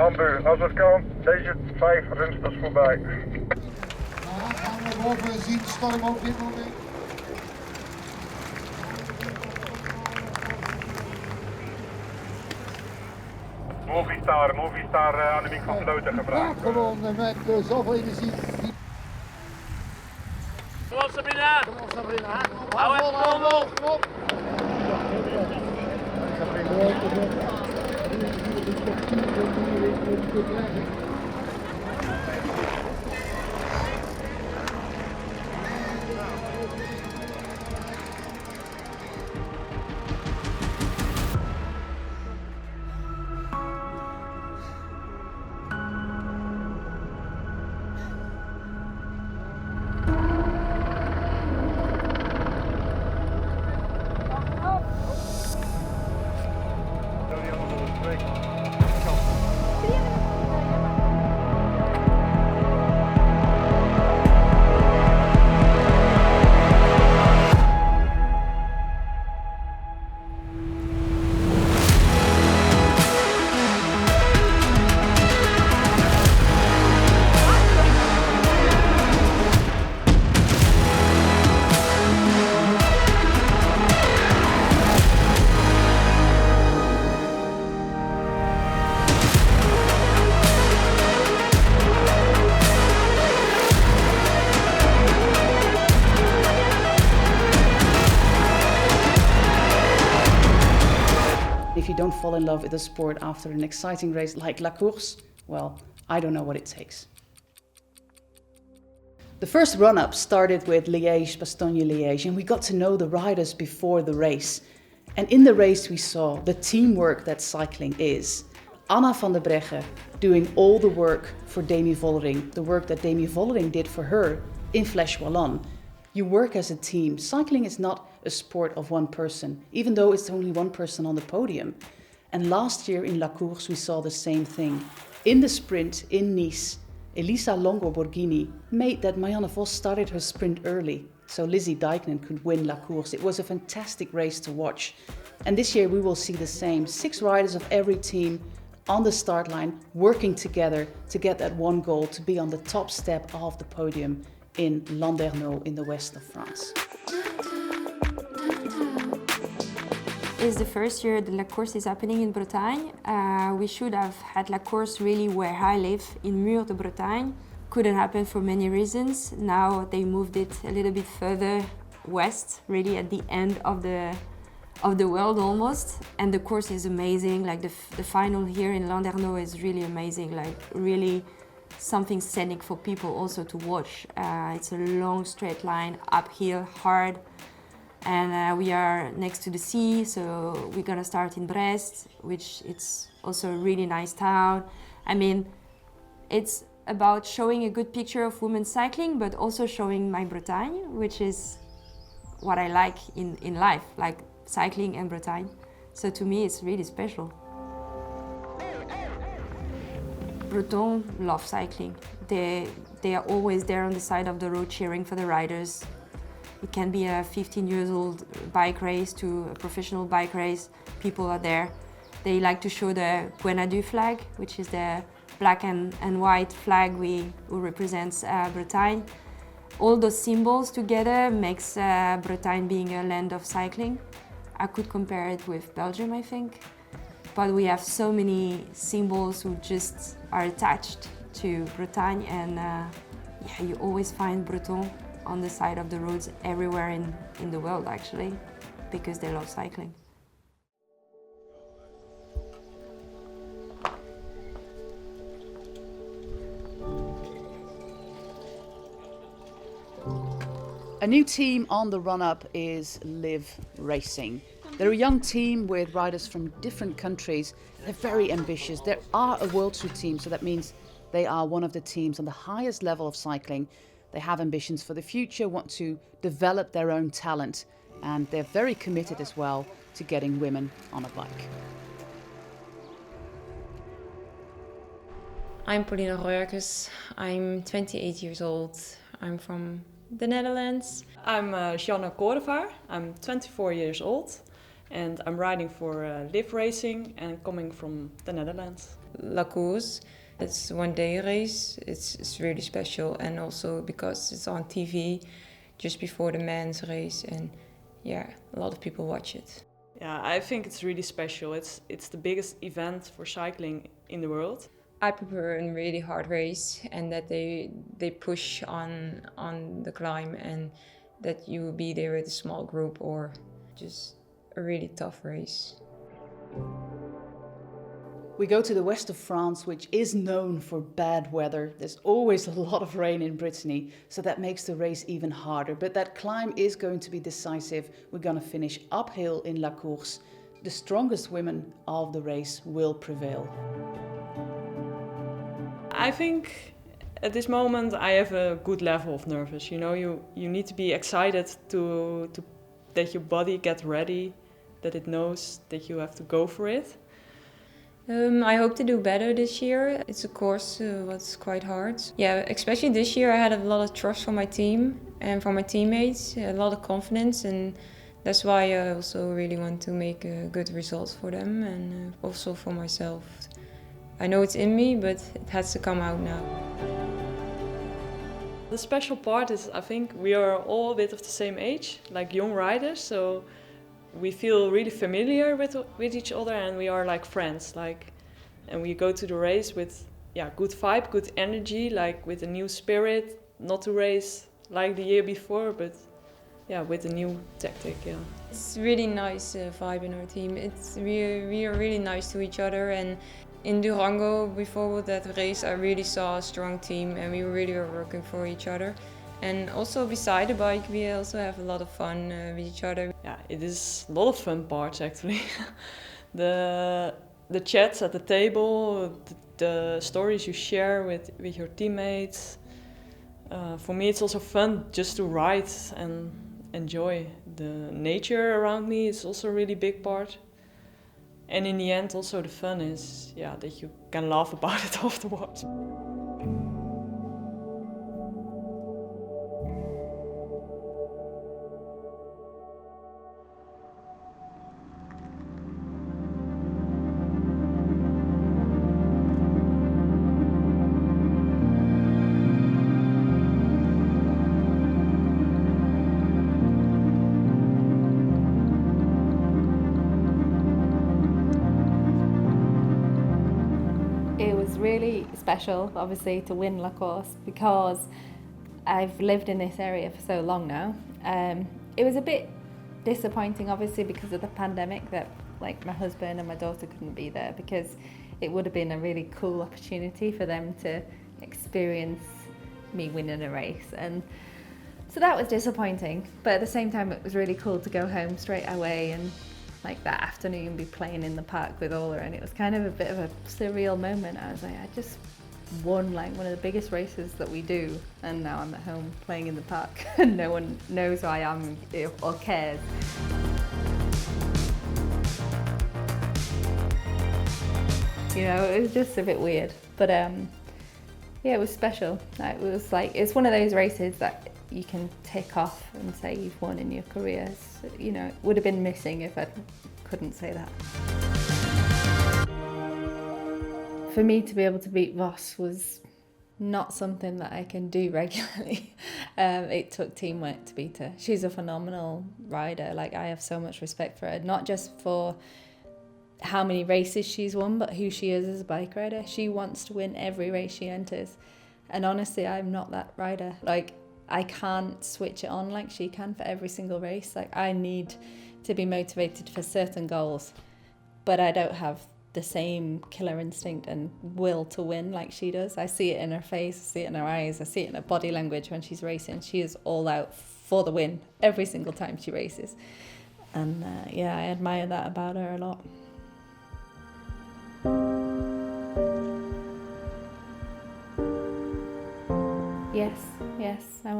Bamboe. Als het kan, deze 5 rensters voorbij. Nou, gaan we boven zien storm op dit moment. Movistar Annemiek van Vleuten gevraagd. Gewonnen met zoveel energie. Kom op Sabrina! Kom op Sabrina. Hou even vol! Kom op. If you don't fall in love with the sport after an exciting race like La Course, well, I don't know what it takes. The first run-up started with Liège-Bastogne-Liège, and we got to know the riders before the race. And in the race we saw the teamwork that cycling is. Anna van der Breggen doing all the work for Demi Vollering, the work that Demi Vollering did for her in Flèche Wallonne. You work as a team. Cycling is not a sport of one person, even though it's only one person on the podium. And last year in La Course we saw the same thing. In the sprint in Nice, Elisa Longo Borghini made that Marianne Vos started her sprint early, so Lizzie Dijknen could win La Course. It was a fantastic race to watch. And this year we will see the same. 6 riders of every team on the start line, working together to get that one goal, to be on the top step of the podium in Landerneau in the west of France. It's the first year the La Course is happening in Bretagne. We should have had La Course really where I live, in Mur de Bretagne. Couldn't happen for many reasons. Now they moved it a little bit further west, really at the end of the world almost. And the course is amazing. Like the final here in Landerneau is really amazing. Like really something scenic for people also to watch. It's a long straight line, uphill, hard. And we are next to the sea, so we're gonna start in Brest, which it's also a really nice town. I mean, it's about showing a good picture of women cycling, but also showing my Bretagne, which is what I like in life, like cycling and Bretagne. So to me, it's really special. Bretons love cycling. They are always there on the side of the road cheering for the riders. It can be a 15-year-old bike race to a professional bike race. People are there. They like to show the Grenadier flag, which is the black and white flag who represents Bretagne. All those symbols together makes Bretagne being a land of cycling. I could compare it with Belgium, I think. But we have so many symbols who just are attached to Bretagne, and yeah, you always find Bretons on the side of the roads everywhere in the world, actually, because they love cycling. A new team on the run-up is Liv Racing. They're a young team with riders from different countries. They're very ambitious. They are a World Tour team, so that means they are one of the teams on the highest level of cycling. They have ambitions for the future, want to develop their own talent, and they're very committed as well to getting women on a bike. I'm Paulina Royerkes. I'm 28 years old. I'm from the Netherlands. I'm Sjanne Korevaar. I'm 24 years old and I'm riding for Liv Racing and coming from the Netherlands. La Course. It's one-day race. It's really special, and also because it's on TV just before the men's race, and yeah, a lot of people watch it. Yeah, I think it's really special. It's the biggest event for cycling in the world. I prefer a really hard race, and that they push on the climb, and that you will be there with a small group, or just a really tough race. We go to the west of France, which is known for bad weather. There's always a lot of rain in Brittany, so that makes the race even harder. But that climb is going to be decisive. We're going to finish uphill in La Course. The strongest women of the race will prevail. I think at this moment I have a good level of nervous. You know, you need to be excited to that your body gets ready, that it knows that you have to go for it. I hope to do better this year. It's a course what's quite hard. Yeah, especially this year I had a lot of trust from my team and from my teammates, a lot of confidence, and that's why I also really want to make good results for them, and also for myself. I know it's in me, but it has to come out now. The special part is, I think we are all a bit of the same age, like young riders, so we feel really familiar with each other, and we are like friends, and we go to the race with good vibe, good energy, like with a new spirit, not to race like the year before, but with a new tactic. It's really nice vibe in our team. We are really nice to each other, and in Durango before that race I really saw a strong team, and we really were working for each other. And also beside the bike, we also have a lot of fun with each other. Yeah, it is a lot of fun parts actually. the chats at the table, the stories you share with your teammates. For me, it's also fun just to ride and enjoy. The nature around me is also a really big part. And in the end, also the fun is that you can laugh about it afterwards. It was really special, obviously, to win La Course because I've lived in this area for so long now. It was a bit disappointing, obviously, because of the pandemic, that like my husband and my daughter couldn't be there, because it would have been a really cool opportunity for them to experience me winning a race. And so that was disappointing, but at the same time it was really cool to go home straight away and like that afternoon be playing in the park with Ola, and it was kind of a bit of a surreal moment. I was like, I just won like one of the biggest races that we do, and now I'm at home playing in the park and no one knows who I am or cares. You know, it was just a bit weird, but yeah, it was special. It was like, it's one of those races that you can tick off and say you've won in your career. You know, it would have been missing if I couldn't say that. For me to be able to beat Voss was not something that I can do regularly. It took teamwork to beat her. She's a phenomenal rider. Like, I have so much respect for her, not just for how many races she's won, but who she is as a bike rider. She wants to win every race she enters. And honestly, I'm not that rider. Like, I can't switch it on like she can for every single race. Like, I need to be motivated for certain goals, but I don't have the same killer instinct and will to win like she does. I see it in her face, I see it in her eyes, I see it in her body language when she's racing. She is all out for the win every single time she races. And yeah, I admire that about her a lot. Yes, I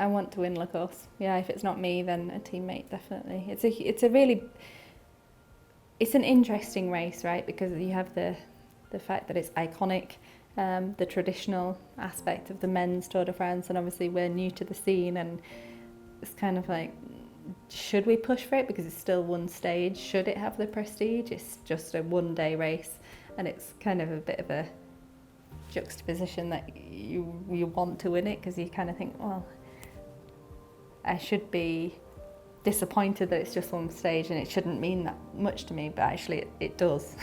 want to win La Course. Yeah, if it's not me, then a teammate, definitely. It's an interesting race, right? Because you have the fact that it's iconic, the traditional aspect of the men's Tour de France, and obviously we're new to the scene, and it's kind of like, should we push for it? Because it's still one stage. Should it have the prestige? It's just a one-day race. and it's kind of a bit of a juxtaposition that you want to win it, because you kind of think, well, I should be disappointed that it's just one stage and it shouldn't mean that much to me, but actually it does.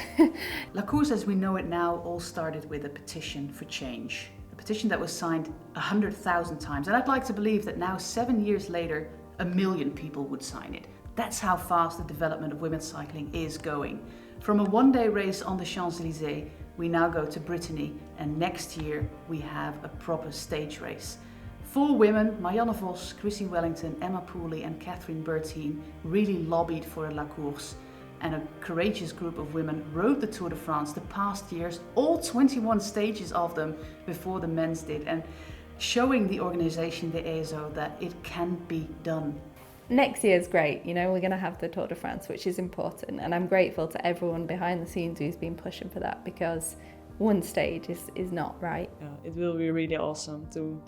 La course as we know it now all started with a petition for change. A petition that was signed 100,000 times, and I'd like to believe that now 7 years later 1 million people would sign it. That's how fast the development of women's cycling is going. From a one-day race on the Champs-Élysées, we now go to Brittany, and next year we have a proper stage race. 4 women, Marianne Vos, Chrissy Wellington, Emma Pooley and Catherine Bertine, really lobbied for a La Course, and a courageous group of women rode the Tour de France the past years, all 21 stages of them before the men's did, and showing the organisation, the ASO, that it can be done. Next year's great, you know, we're going to have the Tour de France, which is important, and I'm grateful to everyone behind the scenes who's been pushing for that, because one stage is not right. Yeah, it will be really awesome to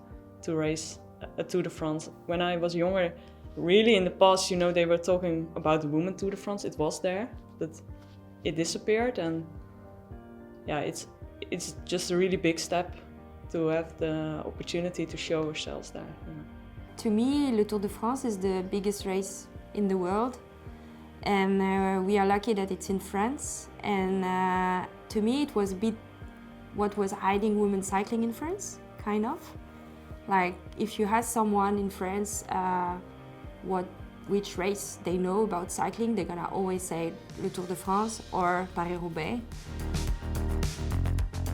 race a Tour de France. When I was younger, really in the past, you know, they were talking about the Women Tour de France. It was there, but it disappeared, and yeah, it's just a really big step to have the opportunity to show ourselves there. You know. To me, le Tour de France is the biggest race in the world, and we are lucky that it's in France. And to me, it was a bit what was hiding women's cycling in France, kind of. Like, if you ask someone in France which race they know about cycling, they're gonna always say le Tour de France or Paris-Roubaix.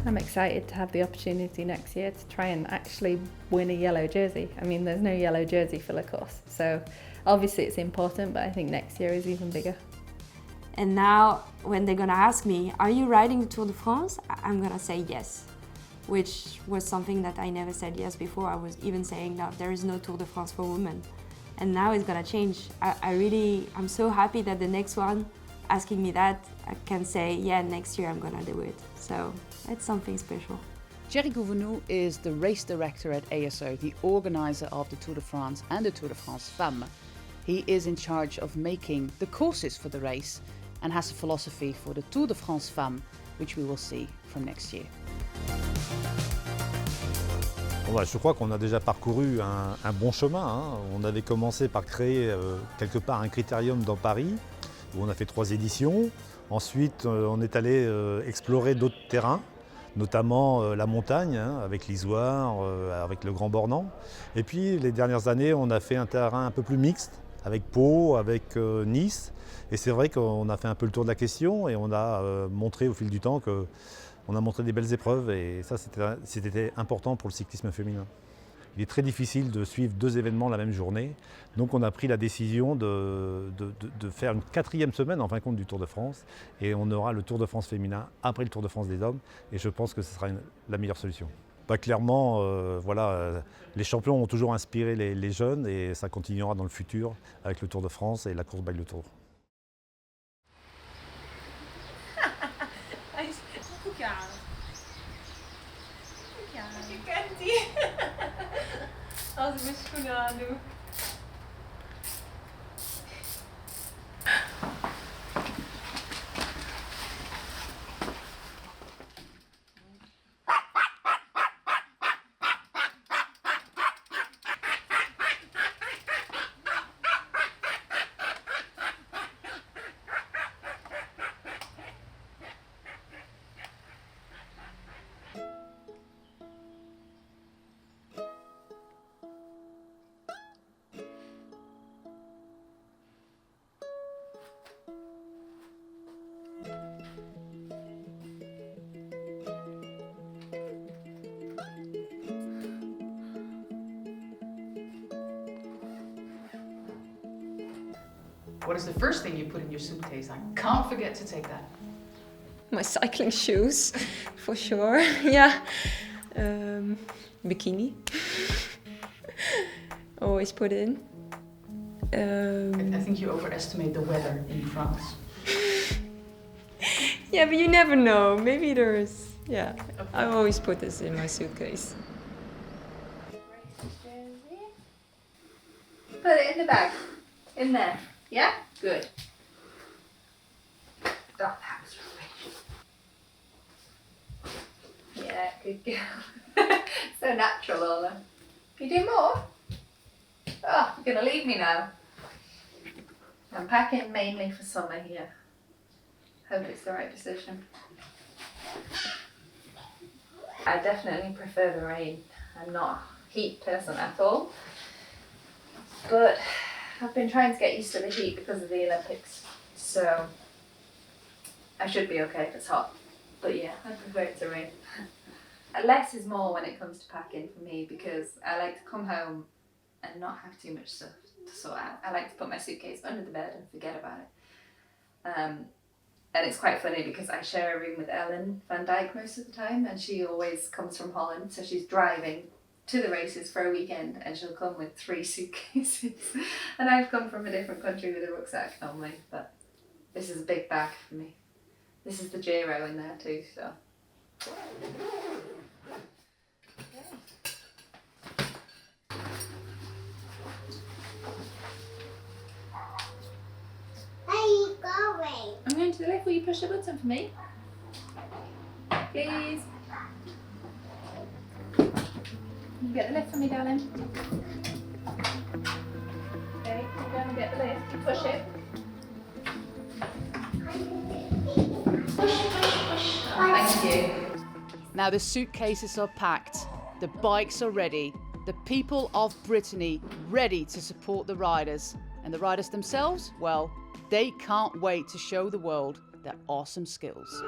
I'm excited to have the opportunity next year to try and actually win a yellow jersey. I mean, there's no yellow jersey for La Course, so obviously it's important, but I think next year is even bigger. And now, when they're gonna ask me, are you riding the Tour de France? I'm gonna say yes, which was something that I never said yes before. I was even saying that there is no Tour de France for women. And now it's gonna change. I'm so happy that the next one asking me that, I can say, yeah, next year I'm gonna do it. So it's something special. Thierry Gouvenou is the race director at ASO, the organizer of the Tour de France and the Tour de France Femmes. He is in charge of making the courses for the race and has a philosophy for the Tour de France Femmes, which we will see from next year. Bon, je crois qu'on a déjà parcouru un bon chemin. Hein. On avait commencé par créer quelque part un critérium dans Paris, où on a fait 3 éditions. Ensuite, on est allé explorer d'autres terrains, notamment la montagne, hein, avec l'Isoire, avec le Grand Bornand. Et puis, les dernières années, on a fait un terrain un peu plus mixte, avec Pau, avec Nice. Et c'est vrai qu'on a fait un peu le tour de la question et on a montré au fil du temps qu'on a montré des belles épreuves. Et ça, c'était important pour le cyclisme féminin. Il est très difficile de suivre 2 événements la même journée. Donc on a pris la décision de faire une 4e semaine en fin de compte du Tour de France. Et on aura le Tour de France féminin après le Tour de France des hommes. Et je pense que ce sera la meilleure solution. Clairement, les champions ont toujours inspiré les jeunes et ça continuera dans le futur avec le Tour de France et la course by le Tour. Als ik mijn schoenen aan doe. What is the first thing you put in your suitcase? I can't forget to take that. My cycling shoes, for sure. Yeah. Bikini. Always put in. I think you overestimate the weather in France. Yeah, but you never know. Maybe there's... Yeah, I always put this in my suitcase. Put it in the bag. In there. Yeah? Good. Oh, that was rubbish. Good girl. So natural, Ola. Can you do more? Oh, you're going to leave me now. I'm packing mainly for summer here. Hope it's the right decision. I definitely prefer the rain. I'm not a heat person at all. But I've been trying to get used to the heat because of the Olympics. So I should be okay if it's hot. But yeah, I prefer it to rain. Less is more when it comes to packing for me because I like to come home and not have too much stuff to sort out. I like to put my suitcase under the bed and forget about it. And it's quite funny because I share a room with Ellen van Dijk most of the time, and she always comes from Holland, so she's driving to the races for a weekend and she'll come with 3 suitcases. And I've come from a different country with a rucksack normally, but this is a big bag for me. This is the Giro in there too, so. I'm going to the lift. Will you push the button for me? Please. Can you get the lift for me, darling? Okay, you go and get the lift. You push it. Thank you. Now the suitcases are packed, the bikes are ready, the people of Brittany ready to support the riders. And the riders themselves, well, they can't wait to show the world their awesome skills.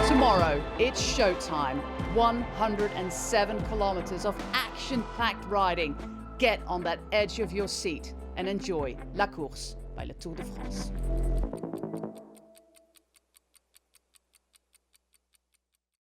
Tomorrow, it's showtime. 107 kilometers of action-packed riding. Get on that edge of your seat and enjoy La Course by Le Tour de France.